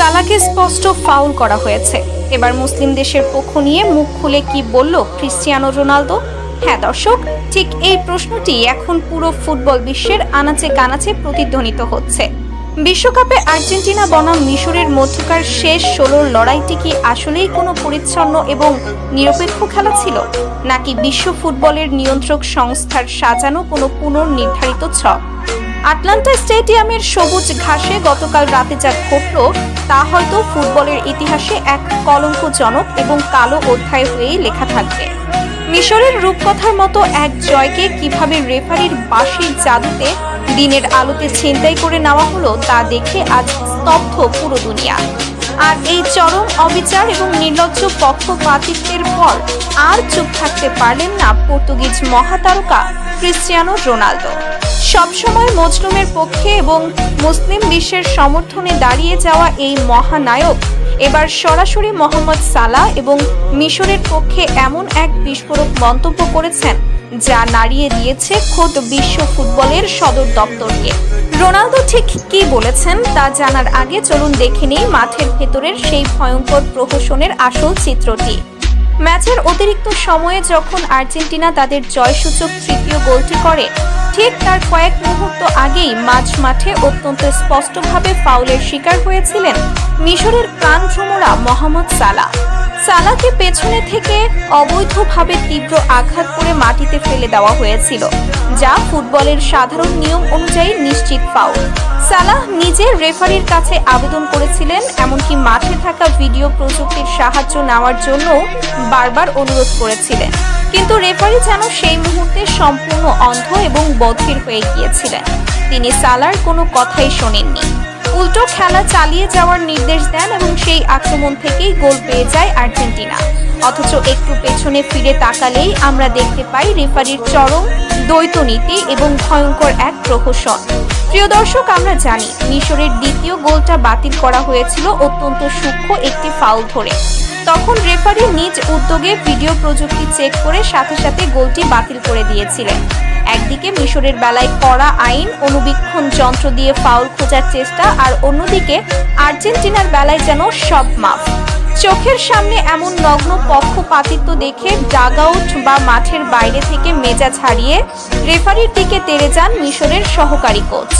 সালাকে স্পষ্ট ফাউল করা হয়েছে। এবার মুসলিম দেশের পক্ষ নিয়ে মুখ খুলে কি বলল ক্রিস্টিয়ানো রোনালদো? হ্যাঁ দর্শক, ঠিক এই প্রশ্নটি এখন পুরো ফুটবল বিশ্বের আনাচে কানাচে প্রতিধ্বনিত হচ্ছে। বিশ্বকাপে আর্জেন্টিনা বনাম মিশরের মধ্যকার শেষ 16 লড়াইটি কি আসলেই কোনো পরিচ্ছন্ন এবং নিরপেক্ষ খেলা ছিল, নাকি বিশ্ব ফুটবলের নিয়ন্ত্রক সংস্থার সাজানো কোনো পুনর্নির্ধারিত ছক? আটলান্টা স্টেডিয়ামের সবুজ ঘাসে গতকাল রাতে যা ঘটল তা হয়তো ফুটবলের ইতিহাসে এক কলঙ্কজনক এবং কালো অধ্যায় হয়েই লেখা থাকবে। মিশরের রূপকথার মতো এক জয়কে কিভাবে রেফারির বাঁশির জাদুতে দিনের আলোতে ছিনতাই করে নেওয়া হলো তা দেখে আজ স্তব্ধ পুরো দুনিয়া। আর এই চরম অবিচার এবং নির্লজ্জ পক্ষপাতিত্বের পর আর চুপ থাকতে পারলেন না পর্তুগিজ মহাতারকা ক্রিস্টিয়ানো রোনালদো। সবসময় মজলুমের পক্ষে এবং মুসলিম বিশ্বের সমর্থনে দাঁড়িয়ে যাওয়া এই মহানায়ক এবার সরাসরি মোহাম্মদ সালাহ এবং মিশরের পক্ষে এমন এক বিস্ফোরক মন্তব্য করেছেন যা নাড়িয়ে দিয়েছে খোদ বিশ্ব ফুটবলের সদর দপ্তরকে। রোনালদো ঠিক কি বলেছেন তা জানার আগে চলুন দেখে নিই মাঠের ভেতরের সেই ভয়ঙ্কর প্রহসনের আসল চিত্রটি। ম্যাচের অতিরিক্ত সময়ে যখন আর্জেন্টিনা তাদের জয়সূচক তৃতীয় গোলটি করে, ঠিক তার কয়েক মুহূর্ত আগেই মাঝ মাঠে অত্যন্ত স্পষ্টভাবে ফাউলের শিকার হয়েছিলেন মিশরের প্রাণভ্রমরা মোহাম্মদ সালাহ। সালাহকে পেছনে থেকে অবৈধভাবে তীব্র আঘাত করে মাটিতে ফেলে দেওয়া হয়েছিল, যা ফুটবলের সাধারণ নিয়ম অনুযায়ী নিশ্চিত ফাউল। সালাহ নিজে রেফারির কাছে আবেদন করেছিলেন, এমনকি মাঠে থাকা ভিডিও প্রযুক্তির সাহায্য নেওয়ার জন্য বারবার অনুরোধ করেছিলেন, কিন্তু রেফারি যেন সেই মুহূর্তে সম্পূর্ণ অন্ধ এবং বধির হয়ে গিয়েছিলেন। তিনি সালাহর কোনো কথাই শোনেননি, উল্টো খেলা চালিয়ে যাওয়ার নির্দেশ দেন এবং সেই আক্রমণ থেকেই গোল পেয়ে যায় আর্জেন্টিনা। অথচ একটু পেছনে ফিরে তাকালেই আমরা দেখতে পাই রেফারির চরম দ্বৈতনীতি এবং ভয়ঙ্কর এক প্রহসন। প্রিয় দর্শক, আমরা জানি মিশরের দ্বিতীয় গোলটা বাতিল করা হয়েছিল অত্যন্ত সূক্ষ্ম একটি ফাউল ধরে। তখন রেফারি নিজ উদ্যোগে ভিডিও প্রযুক্তি চেক করে সাথে সাথে গোলটি বাতিল করে দিয়েছিলেন। একদিকে মিশরের বেলায় কড়া আইন, অনুবীক্ষণ যন্ত্র দিয়ে ফাউল খোঁজার চেষ্টা, আর অন্যদিকে আর্জেন্টিনার বেলায় যেন সব মাফ। চোখের সামনে এমন নগ্ন পক্ষপাতিত্ব দেখে ডাগআউট বা মাঠের বাইরে থেকে মেজাজ হারিয়ে রেফারির দিকে তেড়ে যান মিশরের সহকারী কোচ।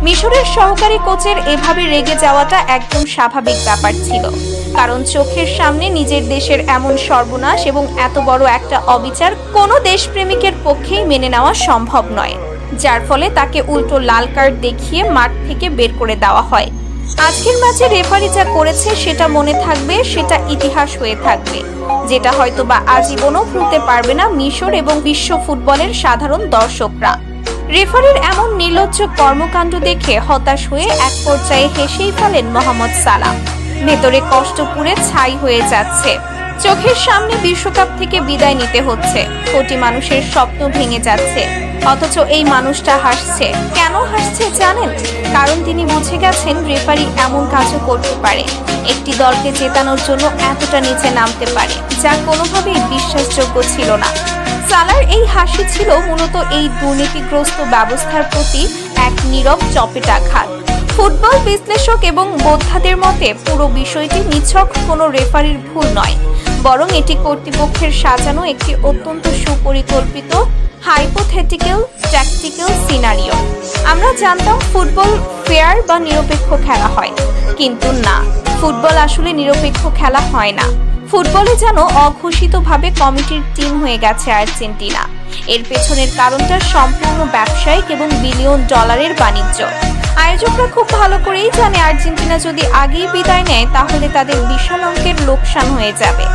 মিশরের সহকারী কোচের এভাবে রেগে যাওয়াটা একদম স্বাভাবিক ব্যাপার ছিল, কারণ চোখের সামনে নিজের দেশের এমন সর্বনাশ এবং এত বড় একটা অবিচার কোনো দেশপ্রেমিকের পক্ষেই মেনে নেওয়া সম্ভব নয়, যার ফলে তাকে উল্টো লাল কার্ড দেখিয়ে মাঠ থেকে বের করে দেওয়া হয়। আজকের ম্যাচে রেফারি যা করেছে সেটা মনে থাকবে, সেটা ইতিহাস হয়ে থাকবে, যেটা হয়তো বা আজীবনও ভুলতে পারবে না মিশর এবং বিশ্ব ফুটবলের সাধারণ দর্শকরা। রেফারির এমন নির্লজ্জ কর্মকাণ্ড দেখে হতাশ হয়ে এক পর্যায়ে হেসেই ফেলেন মোহাম্মদ সালাহ। ভেতরে কষ্ট পুড়ে ছাই হয়ে যাচ্ছে। চোখের সামনে বিশ্বকাপ থেকে বিদায় নিতে হচ্ছে, কোটি মানুষের স্বপ্ন ভেঙে যাচ্ছে, অথচ এই মানুষটা হাসছে। কেন হাসছে জানেন? কারণ তিনি বুঝে গেছেন রেফারি এমন কাজও করতে পারে, একটি দলকে জেতানোর জন্য এতটা নিচে নামতে পারে, যা কোনোভাবেই বিশ্বাসযোগ্য ছিল না। সালাহর এই হাসি ছিল মূলত এই দুর্নীতিগ্রস্ত ব্যবস্থার প্রতি এক নীরব চপেটাঘাত। ফুটবল বিশ্লেষক এবং বোদ্ধাদের মতে পুরো বিষয়টি নিছক কোনো রেফারির ভুল নয়, বরং এটি কর্তৃপক্ষের সাজানো একটি অত্যন্ত সুপরিকল্পিত হাইপোথেটিক্যাল ট্যাকটিক্যাল সিনারিও। আমরা জানতাম ফুটবল ফেয়ার বা নিরপেক্ষ খেলা হয়, কিন্তু না, ফুটবল আসলে নিরপেক্ষ খেলা হয় না। ফুটবলে যেন অঘোষিতভাবে কমিটির টিম হয়ে গেছে আর্জেন্টিনা। এর পেছনের কারণটা সম্পূর্ণ ব্যবসায়িক এবং বিলিয়ন ডলারের বাণিজ্য। আয়োজকরা খুব ভালো করেই জানে আর্জেন্টিনা যদি আগেই বিদায় নেয় তাহলে তাদের বিশাল অঙ্কের লোকসান হয়ে যাবে।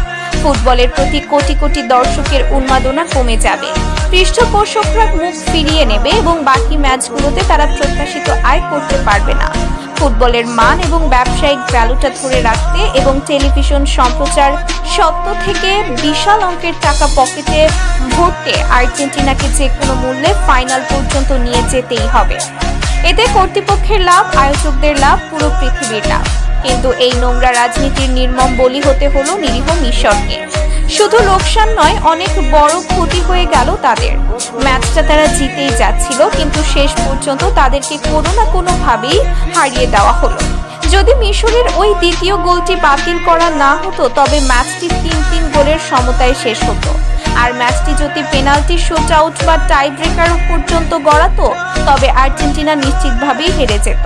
ফুটবলের প্রতি কোটি কোটি দর্শকের উন্মাদনা কমে যাবে, পৃষ্ঠপোষকরা মুখ ফিরিয়ে নেবে এবং বাকি ম্যাচগুলোতে তারা প্রত্যাশিত আয় করতে পারবে না। ফুটবলের মান এবং ব্যবসায়িক ভ্যালুটা ধরে রাখতে এবং টেলিভিশন সম্প্রচার সত্ত্ব থেকে বিশাল অঙ্কের টাকা পকেটে ভরতে আর্জেন্টিনাকে যে কোনো মূল্যে ফাইনাল পর্যন্ত নিয়ে যেতেই হবে। এতে কর্তৃপক্ষের লাভ, আয়োজকদের লাভ, পুরো পৃথিবীর লাভ। কিন্তু এই নোংরা রাজনীতির নির্মম বলি হতে হলো নিরীহ মিশরকে। শুধু লোকসান নয়, অনেক বড় ক্ষতি হয়ে গেল তাদের। ম্যাচটা তারা জিতেই যাচ্ছিল, কিন্তু শেষ পর্যন্ত তাদেরকে কোনো না কোনোভাবেই হারিয়ে দেওয়া হলো। যদি মিশরের ওই দ্বিতীয় গোলটি বাতিল করা না হতো তবে ম্যাচটি 3-3 গোলের সমতায় শেষ হতো। আর ম্যাচটি যদি পেনাল্টি শুট আউট বা টাই ব্রেকার পর্যন্ত গড়াতো তবে আর্জেন্টিনা নিশ্চিতভাবেই হেরে যেত।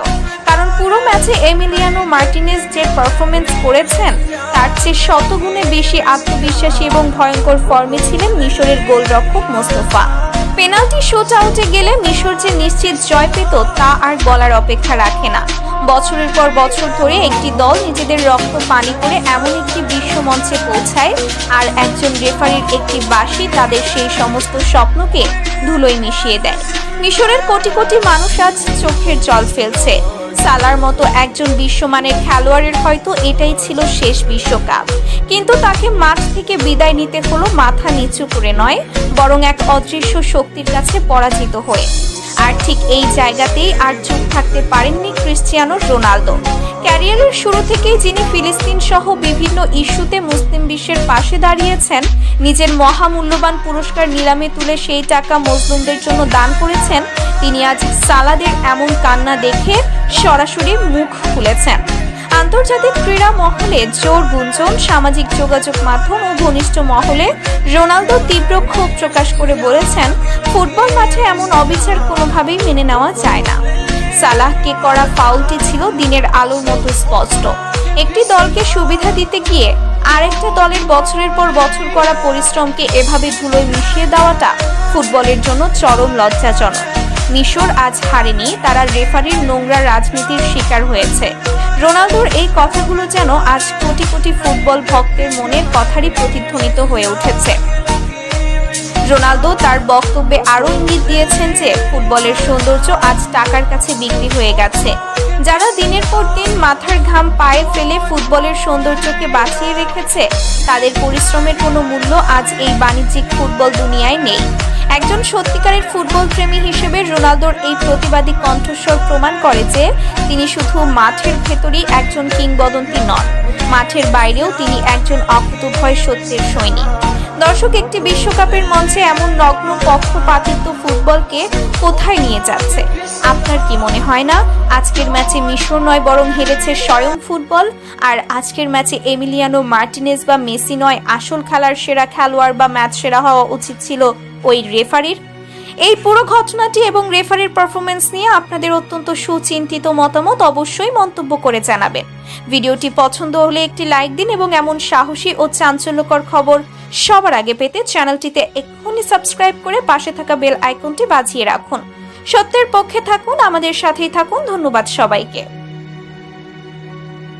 কারণ পুরো ম্যাচে এমিলিয়ানো মার্টিনেজ যে পারফরমেন্স করেছেন তার চেয়ে শতগুণে বেশি আত্মবিশ্বাসী এবং ভয়ঙ্কর ফর্মে ছিলেন মিশরের গোলরক্ষক মোস্তফা। পেনাল্টি শুট আউটে গেলে মিশর যে নিশ্চিত জয় পেত তা আর বলার অপেক্ষা রাখে না। বছরের পর বছর ধরে একটি দল নিজেদের রক্ত পানি করে এমন একটি বিশ্বমঞ্চে পৌঁছায় আর একজন রেফারির একটি বাঁশি তাদের সেই সমস্ত স্বপ্নকে ধুলোয় মিশিয়ে দেয়। মিশরের কোটি কোটি মানুষ আজ চোখের জল ফেলছে। সালার মতো একজন বিশ্বমানের খেলোয়াড়ের হয়তো এটাই ছিল শেষ বিশ্বকাপ, কিন্তু তাকে মাঠ থেকে বিদায় নিতে হলো মাথা নিচু করে নয়, বরং এক অদৃশ্য শক্তির কাছে পরাজিত হয়ে। আর ঠিক এই জায়গাতেই আর চুপ থাকতে পারেননি ক্রিস্টিয়ানো রোনালদো। ক্যারিয়ারের শুরু থেকেই যিনি ফিলিস্তিন সহ বিভিন্ন ইস্যুতে মুসলিম বিশ্বের পাশে দাঁড়িয়েছেন, নিজের মহামূল্যবান পুরস্কার নিলামে তুলে সেই টাকা মজলুমদের জন্য দান করেছেন, তিনি আজ সালাদের এমন কান্না দেখে সরাসরি মুখ খুলেছেন। আন্তর্জাতিক ক্রীড়া মহলে জোর গুঞ্জন, সামাজিক যোগাযোগ মাধ্যম ও ঘনিষ্ঠ মহলে রোনালদো তীব্র ক্ষোভ প্রকাশ করে বলেছেন, ফুটবল মাঠে এমন অবিচার কোনোভাবেই মেনে নেওয়া যায় না। সালাহকে করা ফাউলটি ছিল দিনের আলোর মতো স্পষ্ট। একটি দলকে সুবিধা দিতে গিয়ে আরেকটা দলের বছরের পর বছর করা পরিশ্রমকে এভাবে ধুলোয় মিশিয়ে দেওয়াটা ফুটবলের জন্য চরম লজ্জাজনক। মিশর আজ হারেনি, তারা রেফারির নোংরা রাজনীতির শিকার হয়েছে। রোনালদোর এই কথাগুলো যেন আজ কোটি কোটি ফুটবল ভক্তের মনের কথারই প্রতিধ্বনিত হয়ে উঠেছে। রোনালদো তার বক্তব্যে আরও ইঙ্গিত দিয়েছেন যে ফুটবলের সৌন্দর্য আজ টাকার কাছে বিক্রি হয়ে গেছে। যারা দিনের পর দিন মাথার ঘাম পায়ে ফেলে ফুটবলের সৌন্দর্যকে বাঁচিয়ে রেখেছে তাদের পরিশ্রমের কোনো মূল্য আজ এই বাণিজ্যিক ফুটবল দুনিয়ায় নেই। একজন সত্যিকারের ফুটবল প্রেমী হিসেবে রোনালদোর এই প্রতিবাদী কণ্ঠস্বর প্রমাণ করে যে তিনি শুধু মাঠের ভেতরেই একজন কিংবদন্তি নন, মাঠের বাইরেও তিনি একজন অকুতোভয় সত্যের সৈনিক। দর্শক, একটি বিশ্বকাপের মঞ্চে এমন নগ্ন পক্ষপাতিত্ব ফুটবলকে কোথায় নিয়ে যাচ্ছে? আপনার কি মনে হয় না আজকের ম্যাচে মিশর নয় বরং হেরেছে স্বয়ং ফুটবল? আর আজকের ম্যাচে এমিলিয়ানো মার্টিনেজ বা মেসি নয়, আসল খেলার সেরা খেলোয়াড় বা ম্যাচ সেরা হওয়া উচিত ছিল ওই রেফারির। এই পুরো ঘটনাটি এবং রেফারির পারফরমেন্স নিয়ে আপনাদের অত্যন্ত সুচিন্তিত মতামত অবশ্যই মন্তব্য করে জানাবেন। ভিডিওটি পছন্দ হলে একটি লাইক দিন এবং এমন সাহসী ও চাঞ্চল্যকর খবর সবার আগে পেতে চ্যানেলটিতে এক্ষুনি সাবস্ক্রাইব করে পাশে থাকা বেল আইকনটি বাজিয়ে রাখুন। সত্যের পক্ষে থাকুন, আমাদের সাথেই থাকুন। ধন্যবাদ সবাইকে।